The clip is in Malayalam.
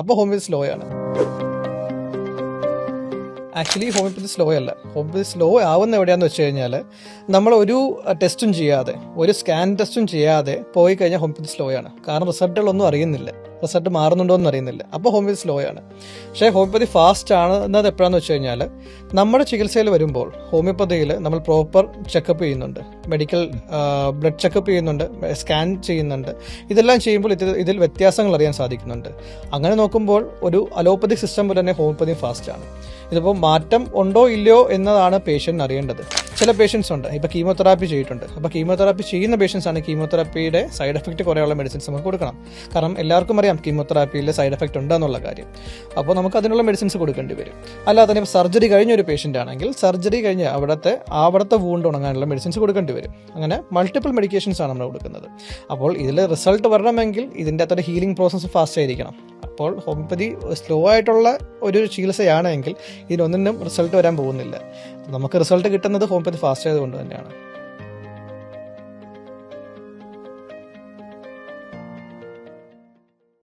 അപ്പോൾ ഹോമിയോപ്പതി സ്ലോ ആണ്. ആക്ച്വലി ഹോമിയോപ്പതി സ്ലോ അല്ല. ഹോമിയോപ്പതി സ്ലോ ആവുന്ന എവിടെയാണെന്ന് വെച്ച് കഴിഞ്ഞാൽ നമ്മൾ ഒരു ടെസ്റ്റും ചെയ്യാതെ, ഒരു സ്കാൻ ടെസ്റ്റും ചെയ്യാതെ പോയി കഴിഞ്ഞാൽ ഹോമിയോപ്പതി സ്ലോ ആണ്. കാരണം റിസൾട്ടുകളൊന്നും അറിയുന്നില്ല, റിസൾട്ട് മാറുന്നുണ്ടോ എന്ന് അറിയുന്നില്ല. അപ്പോൾ ഹോമിയോപ്പതി സ്ലോ ആണ്. പക്ഷേ ഹോമിയോപ്പതി ഫാസ്റ്റ് ആണ് എന്നത് എപ്പോഴാണെന്ന് വെച്ച് കഴിഞ്ഞാൽ നമ്മുടെ ചികിത്സയിൽ വരുമ്പോൾ ഹോമിയോപ്പതിയിൽ നമ്മൾ പ്രോപ്പർ ചെക്കപ്പ് ചെയ്യുന്നുണ്ട്, മെഡിക്കൽ ബ്ലഡ് ചെക്കപ്പ് ചെയ്യുന്നുണ്ട്, സ്കാൻ ചെയ്യുന്നുണ്ട്. ഇതെല്ലാം ചെയ്യുമ്പോൾ ഇതിൽ വ്യത്യാസങ്ങൾ അറിയാൻ സാധിക്കുന്നുണ്ട്. അങ്ങനെ നോക്കുമ്പോൾ ഒരു അലോപ്പതിക് സിസ്റ്റം പോലെ തന്നെ ഹോമിയോപ്പതി ഫാസ്റ്റ് ആണ്. ഇതിപ്പോൾ മാറ്റം ഉണ്ടോ ഇല്ലയോ എന്നതാണ് പേഷ്യൻ്റ് അറിയേണ്ടത്. ചില പേഷ്യൻസ് ഉണ്ട്, ഇപ്പോൾ കീമോതെറാപ്പി ചെയ്തിട്ടുണ്ട്. അപ്പോൾ കീമോതെറാപ്പി ചെയ്യുന്ന പേഷ്യൻസ് ആണ് കീമോതെറാപ്പിയുടെ സൈഡ് എഫക്റ്റ് കുറേയുള്ള മെഡിസിൻസ് നമുക്ക് കൊടുക്കണം. കാരണം എല്ലാവർക്കും അറിയാം കീമോതെറാപ്പിയിൽ സൈഡ് എഫക്റ്റ് ഉണ്ടെന്നുള്ള കാര്യം. അപ്പോൾ നമുക്ക് അതിനുള്ള മെഡിസിൻസ് കൊടുക്കേണ്ടി വരും. അല്ലാതെ തന്നെ സർജറി കഴിഞ്ഞ ഒരു പേഷ്യൻ്റ് ആണെങ്കിൽ സർജറി കഴിഞ്ഞ് അവിടുത്തെ വൂണ്ട് ഉണങ്ങാനുള്ള മെഡിസിൻസ് കൊടുക്കേണ്ടി വരും. അങ്ങനെ മൾട്ടിപ്പിൾ മെഡിക്കേഷൻസ് ആണ് നമ്മൾ കൊടുക്കുന്നത്. അപ്പോൾ ഇതിൽ റിസൾട്ട് വരണമെങ്കിൽ ഇതിൻ്റെ അകത്തൊരു ഹീലിംഗ് പ്രോസസ്സ് ഫാസ്റ്റ് ആയിരിക്കണം. അപ്പോൾ ഹോമിയോപ്പതി സ്ലോ ആയിട്ടുള്ള ഒരു ചികിത്സയാണെങ്കിൽ ഇതിനൊന്നിനും റിസൾട്ട് വരാൻ പോകുന്നില്ല. നമുക്ക് റിസൾട്ട് കിട്ടുന്നത് ഹോമിയോപ്പതി ഫാസ്റ്റ് ആയതുകൊണ്ട് തന്നെയാണ്.